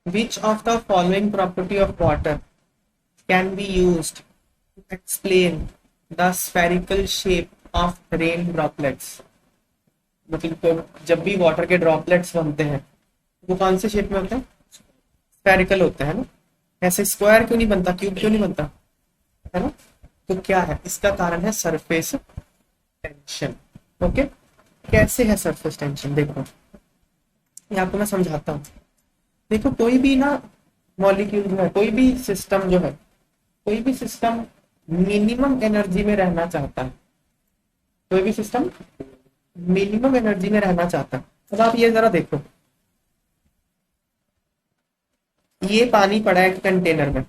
Which of the following property of water can be used to explain the spherical shape of rain droplets? मतलब तो जब भी water के droplets बनते हैं वो कौन से शेप में होते हैं? स्फेरिकल होते हैं ना। ऐसे स्क्वायर क्यों नहीं बनता, क्यूब क्यों नहीं बनता, है ना? तो क्या है इसका कारण? है सरफेस टेंशन। ओके, कैसे है सरफेस टेंशन? देखो ये आपको मैं समझाता हूँ। देखो कोई भी ना मॉलिक्यूल जो है, कोई भी सिस्टम जो है, कोई भी सिस्टम मिनिमम एनर्जी में रहना चाहता है। कोई भी सिस्टम मिनिमम एनर्जी में रहना चाहता है। अब आप ये जरा देखो, ये पानी पड़ा है एक कंटेनर में,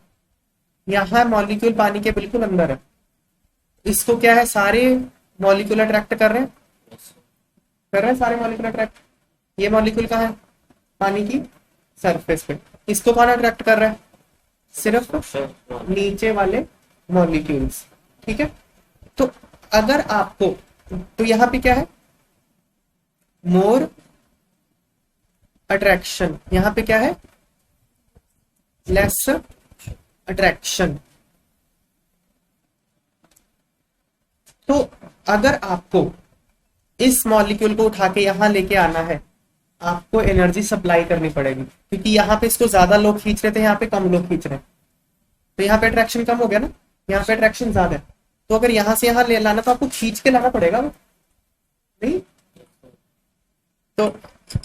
यहाँ मॉलिक्यूल पानी के बिल्कुल अंदर है। इसको क्या है, सारे मॉलिक्यूल अट्रैक्ट कर रहे हैं, कर रहे हैं सारे मॉलिक्यूल अट्रैक्ट। ये मॉलिक्यूल कहाँ है? पानी की सरफेस पे। इसको कौन अट्रैक्ट कर रहा है? सिर्फ नीचे वाले मॉलिक्यूल्स। ठीक है, तो अगर आपको, तो यहाँ पे क्या है? More attraction. यहाँ पे क्या है? Less attraction. तो अगर आपको इस मॉलिक्यूल को उठा के यहां लेके आना है, आपको एनर्जी सप्लाई करनी पड़ेगी, क्योंकि यहाँ पे इसको ज्यादा लोग खींच रहे थे, यहाँ पे कम लोग खींच रहे हैं। तो यहाँ पे अट्रैक्शन कम हो गया ना, यहाँ पे अट्रैक्शन ज्यादा है। तो अगर यहाँ से यहाँ ले लाना तो आपको खींच के लाना पड़ेगा नहीं? तो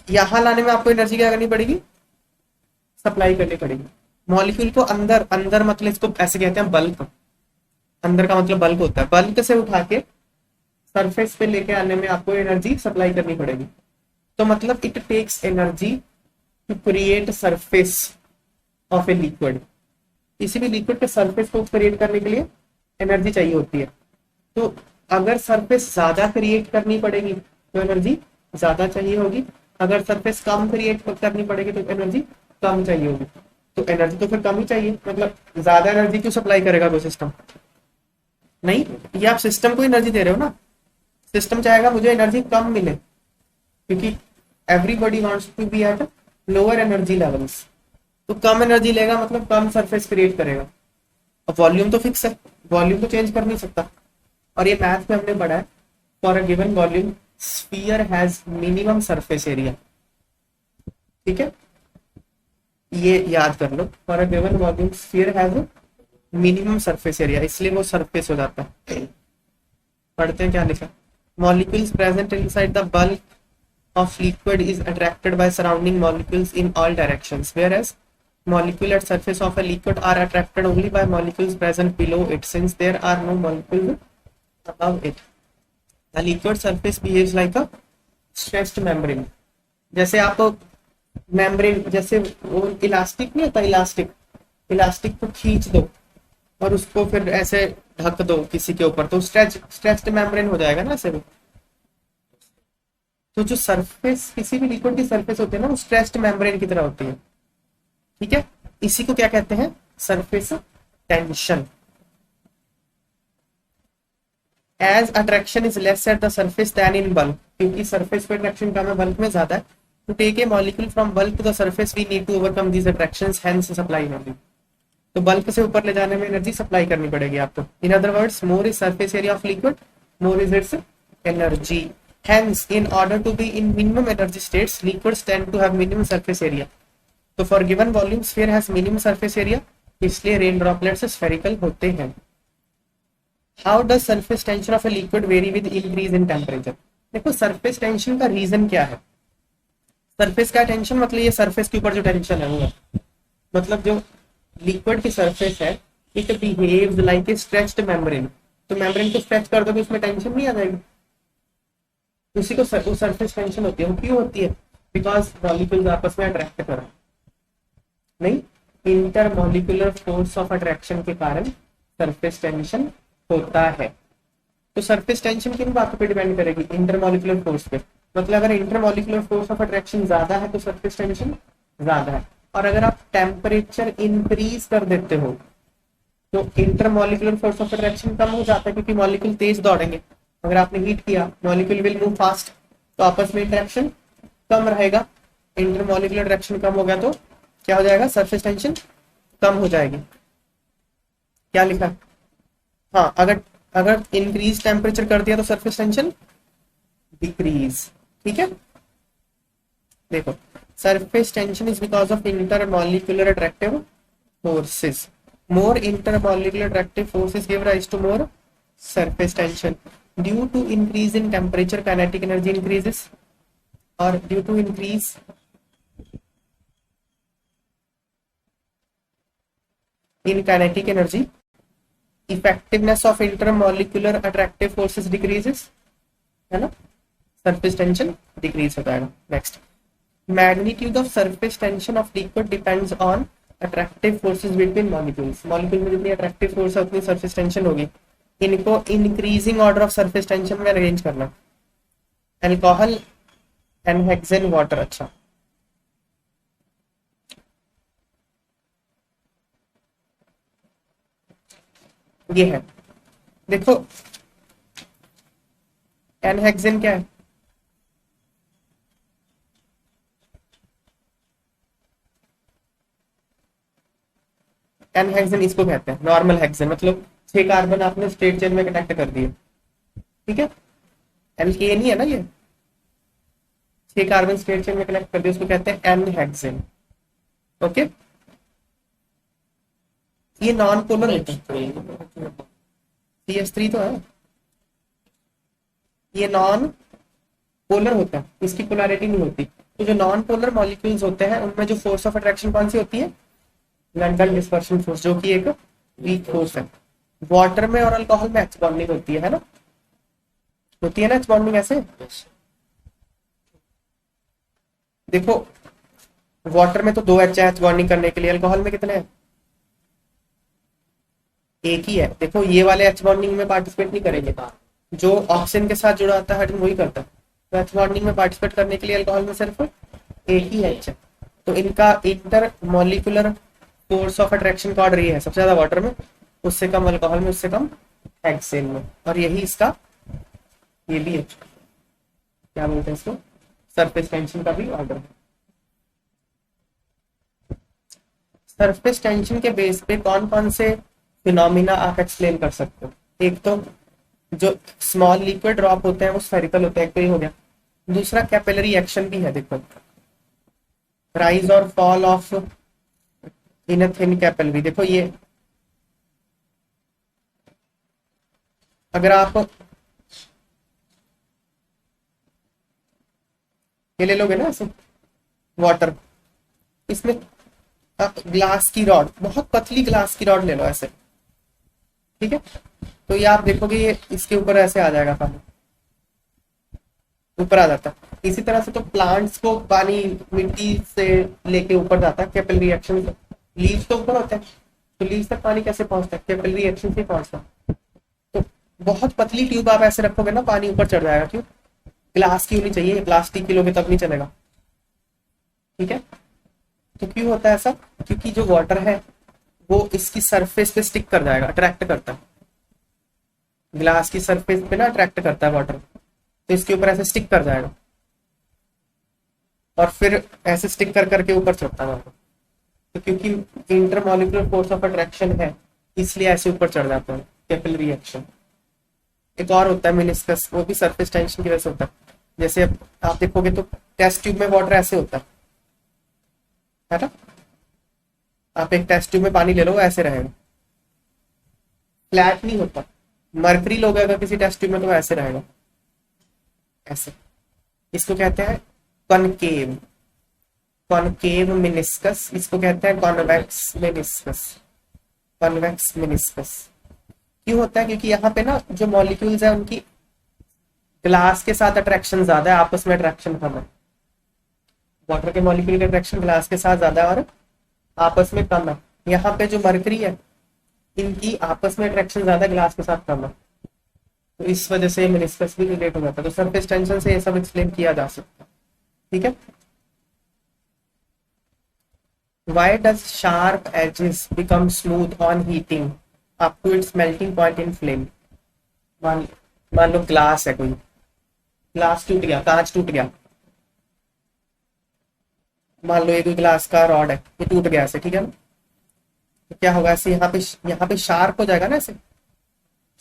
यहाँ लाने में आपको एनर्जी क्या करनी पड़ेगी? सप्लाई करनी पड़ेगी। मॉलिक्यूल को अंदर, अंदर मतलब इसको ऐसे कहते हैं बल्क। अंदर का मतलब बल्क होता है। बल्क से उठा के सरफेस पे लेके आने में आपको एनर्जी सप्लाई करनी पड़ेगी। तो मतलब it takes energy to create surface of a liquid. किसी भी लिक्विड के सरफेस को क्रिएट करने के लिए एनर्जी चाहिए होती है। तो अगर सरफेस ज्यादा क्रिएट करनी पड़ेगी तो एनर्जी ज्यादा चाहिए होगी, अगर सरफेस कम क्रिएट करनी पड़ेगी तो एनर्जी कम चाहिए होगी। तो एनर्जी तो फिर कम ही चाहिए, मतलब ज्यादा एनर्जी क्यों सप्लाई करेगा वो सिस्टम? नहीं, ये आप सिस्टम को एनर्जी दे रहे हो ना। सिस्टम चाहेगा मुझे एनर्जी कम मिले, क्योंकि everybody wants to be at lower energy levels. तो कम एनर्जी लेगा मतलब कम सरफेस क्रिएट करेगा। अब वॉल्यूम तो फिक्स है, वॉल्यूम तो चेंज कर नहीं सकता। और ये मैथ में हमने पढ़ा है, for a given volume sphere has minimum surface area. ठीक है, ये याद कर लो, for a given volume sphere has minimum surface area, इसलिए वो सरफेस हो जाता है। पढ़ते हैं क्या लिखा। Molecules present inside the bulk of liquid is attracted by surrounding molecules in all directions, whereas molecules at surface of a liquid are attracted only by molecules present below it, since there are no molecules above it. The liquid surface behaves like a stretched membrane. जैसे आप membrane, जैसे वो elastic नहीं होता, elastic, elastic को खींच दो और उसको फिर ऐसे ढक दो किसी के ऊपर, तो स्ट्रेच्ड मेम्ब्रेन हो जाएगा ना ऐसे। तो जो सरफेस किसी भी लिक्विड की सरफेस होती है ना, वो स्ट्रेच्ड मेम्ब्रेन की तरह होती है। ठीक है, इसी को क्या कहते हैं? Surface tension. As attraction is less at the surface than in bulk, क्योंकि सरफेस पे अट्रैक्शन कम है, बल्क में ज्यादा है। To take a molecule from bulk to the surface we need to overcome these attractions, hence supply energy. तो bulk से ऊपर ले जाने में एनर्जी सप्लाई करनी पड़ेगी आपको। In other words, more is surface area of liquid, more is it's energy. Hence, in order to be in minimum energy states, liquids tend to have minimum surface area. तो for given volume, sphere has minimum surface area, इसलिए rain droplets spherical होते हैं। How does surface tension of a liquid vary with increase in temperature? देखो surface tension का reason क्या है? surface का tension मतलब ये surface के ऊपर जो tension है वो है, मतलब जो liquid की surface है, it behaves like a stretched membrane। तो membrane को stretch कर दो तो उसमें tension नहीं आ जाएगी, उसी को सरफेस टेंशन होती है। वो क्यों होती है? बिकॉज मॉलिक्यूल्स आपस में अट्रैक्ट कर रहे हैं, नहीं, inter molecular force of attraction के कारण सरफेस टेंशन होता है। तो सरफेस टेंशन किन बातों पे डिपेंड करेगी? इंटर मॉलिक्यूलर फोर्स पे। मतलब अगर inter molecular force of attraction ज्यादा है तो सरफेस टेंशन ज्यादा है, और अगर आप टेम्परेचर इंक्रीज कर देते हो तो inter molecular force of attraction कम हो जाता है, क्योंकि मॉलिक्यूल तेज दौड़ेंगे। अगर आपने हीट किया, मॉलिक्यूल विल मूव फास्ट, तो आपस में इंटरेक्शन कम रहेगा। इंटरमॉलिक्यूलर इंटरेक्शन कम हो गया तो क्या हो जाएगा, सरफेस टेंशन कम हो जाएगी। क्या लिखा है, हाँ, अगर अगर इंक्रीज टेम्परेचर कर दिया तो सरफेस टेंशन डिक्रीज। ठीक है, देखो, surface tension is because of intermolecular attractive forces, more intermolecular attractive forces give rise to more surface tension. Due to increase in temperature, kinetic energy increases, or due to increase in kinetic energy, effectiveness of intermolecular attractive forces decreases, है ना, surface tension decrease हो जाएगा। Next, magnitude of surface tension of liquid depends on attractive forces between molecules. Molecule में जितनी attractive force है उतनी surface tension होगी। इनको increasing order of surface tension में arrange करना। Alcohol, n hexane, water. अच्छा, ये है, देखो एनहेक्सेन क्या है, एनहेक्सेन इसको कहते हैं नॉर्मल हेक्सेन, मतलब 6 कार्बन आपने स्ट्रेट चेन में कनेक्ट कर दिए। ठीक है, एल्केन ही है ना ये, 6 कार्बन स्ट्रेट चेन में कनेक्ट कर दिए, उसको कहते हैं एनहेक्सेन। ओके, ये नॉन पोलर होता है, CH3 तो है, ये नॉन पोलर होता है, इसकी पोलैरिटी नहीं होती। तो जो नॉन पोलर मॉलिक्यूल्स होते हैं उनमें जो फोर्स ऑफ अट्रैक्शन कौन सी होती है, लंडन डिस्पर्शन फोर्स, जो कि एक वीक फोर्स है। वाटर में और अल्कोहल में एच बॉन्डिंग होती है ना, होती है ना एच बॉन्डिंग ऐसे। देखो वाटर में तो 2 एच है एच बॉन्डिंग करने के लिए, अल्कोहल में कितने हैं, एक ही है। देखो ये वाले एच बॉन्डिंग में पार्टिसिपेट नहीं करेंगे, जो ऑक्सीजन के साथ जुड़ा होता है हाइड्रोजन वही करता है। तो एच बॉन्डिंग में पार्टिसिपेट करने के लिए अल्कोहल में सिर्फ एक ही एच है। तो इनका inter molecular force of attraction का ऑर्डर ये है, सबसे ज्यादा वाटर में, उससे कम अल्कोहल में, उससे कम हेक्सेन में, और यही इसका ये भी है, क्या बोलते हैं इसको, सरफेस टेंशन का भी ऑर्डर है। सरफेस टेंशन के बेस पे कौन कौन से फिनोमिना आप एक्सप्लेन कर सकते हो। एक तो जो स्मॉल लिक्विड ड्रॉप होते हैं वो स्फेरिकल होते हैं, एक तो ये हो गया। दूसरा कैपिलरी एक्शन भी है, देखो राइज और fall of in a thin capillary. देखो ये अगर आप ये ले लोगे ना ऐसे वाटर, इसमें आप ग्लास की रॉड, बहुत पतली ग्लास की रॉड ले लो ऐसे, ठीक है, तो ये आप देखोगे ये इसके ऊपर ऐसे आ जाएगा, पानी ऊपर आ जाता है। इसी तरह से तो प्लांट्स को पानी मिट्टी से लेके ऊपर जाता है कैपिलरी एक्शन से। लीव्स तो ऊपर होते हैं, तो लीव्स तक पानी कैसे पहुंचता है, कैपिलरी एक्शन से पहुंचता है। तो बहुत पतली ट्यूब आप ऐसे रखोगे ना, पानी ऊपर चढ़ जाएगा। क्यों, ग्लास की होनी चाहिए, प्लास्टिक की लोगे तब नहीं चलेगा। ठीक है, तो क्यों होता है ऐसा, क्योंकि जो वाटर है वो इसकी सरफेस पे स्टिक कर जाएगा, अट्रैक्ट करता है, ग्लास की सरफेस पे ना अट्रैक्ट करता है वाटर, तो इसके ऊपर ऐसे स्टिक कर जाएगा और फिर ऐसे स्टिक कर करके ऊपर चढ़ता है वाटर। तो क्योंकि इंटरमॉलिक्यूलर फोर्स ऑफ अट्रैक्शन है इसलिए ऐसे ऊपर चढ़ जाता है, कैपिलरी एक्शन। एक और होता है मेनिस्कस, वो भी सरफेस टेंशन की वजह से होता है। जैसे आप देखोगे तो टेस्ट ट्यूब में वाटर ऐसे होता है ना, आप एक टेस्ट ट्यूब में पानी ले लो वो ऐसे रहेगा, फ्लैट नहीं होता। मरकरी लोगे अगर किसी टेस्ट ट्यूब में तो ऐसे रहेगा, ऐसे। इसको कहते हैं कॉनकेव, कॉनकेव मेनिस्कस, इसको कहते हैं कॉन्वेक्स मेनिस्कस, कॉन्वेक्स मेनिस्कस। क्यों होता है, क्योंकि यहाँ पे ना जो मॉलिक्यूल्स है उनकी ग्लास के साथ अट्रैक्शन ज्यादा है, आपस में अट्रैक्शन कम है। वाटर के मॉलिक्यूल की अट्रैक्शन ग्लास के साथ ज्यादा है और आपस में कम है। यहाँ पे जो मरकरी है इनकी आपस में अट्रैक्शन ज्यादा, ग्लास के साथ कम है, तो इस वजह से मेनिस्कस भी रिलेट हो जाता है। तो सरफेस टेंशन से ये सब एक्सप्लेन किया जा सकता है। ठीक है, why does sharp edges become smooth on heating up to its melting point in flame। मान मान लो ग्लास है, कोई ग्लास टूट गया, कांच टूट गया, मान लो ये कोई ग्लास का रॉड है, ये टूट गया ऐसे, ठीक है ना, तो क्या होगा ऐसे यहाँ पे शार्प हो जाएगा ना, ऐसे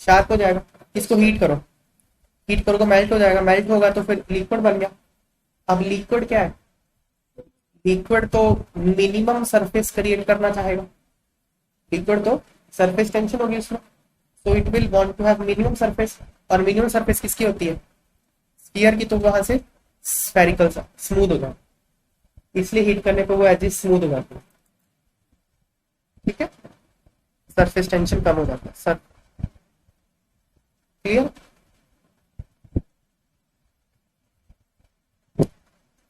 शार्प हो जाएगा। इसको हीट करो तो मेल्ट हो जाएगा, मेल्ट होगा तो फिर लिक्विड बन गया। अब लिक्विड क्या है, लिक्विड तो मिनिमम सरफेस क्रिएट करना चाहेगा, लिक्विड तो सरफेस टेंशन होगी उसमें, so it will want to have minimum surface. और मिनिमम सरफेस किसकी होती है, स्फीयर की, तो वहां से स्फेरिकल सा स्मूथ हो जाए, इसलिए हीट करने पे वो एजेस स्मूथ हो जाते हैं, ठीक है, सरफेस टेंशन कम हो जाता है sir, clear.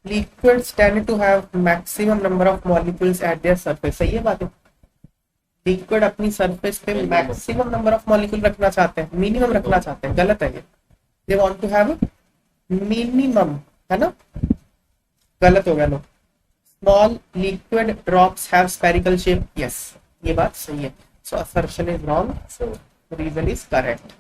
Liquids tend to have maximum number of molecules at their surface, सही है बात है, लिक्विड अपनी सरफेस पे मैक्सिमम नंबर ऑफ मॉलिक्यूल रखना चाहते हैं, मिनिमम रखना चाहते हैं, गलत है ये, they want to have minimum, है ना, गलत हो गया लो। Small liquid drops have spherical shape, yes ये बात सही है, so assertion is wrong, so reason is correct.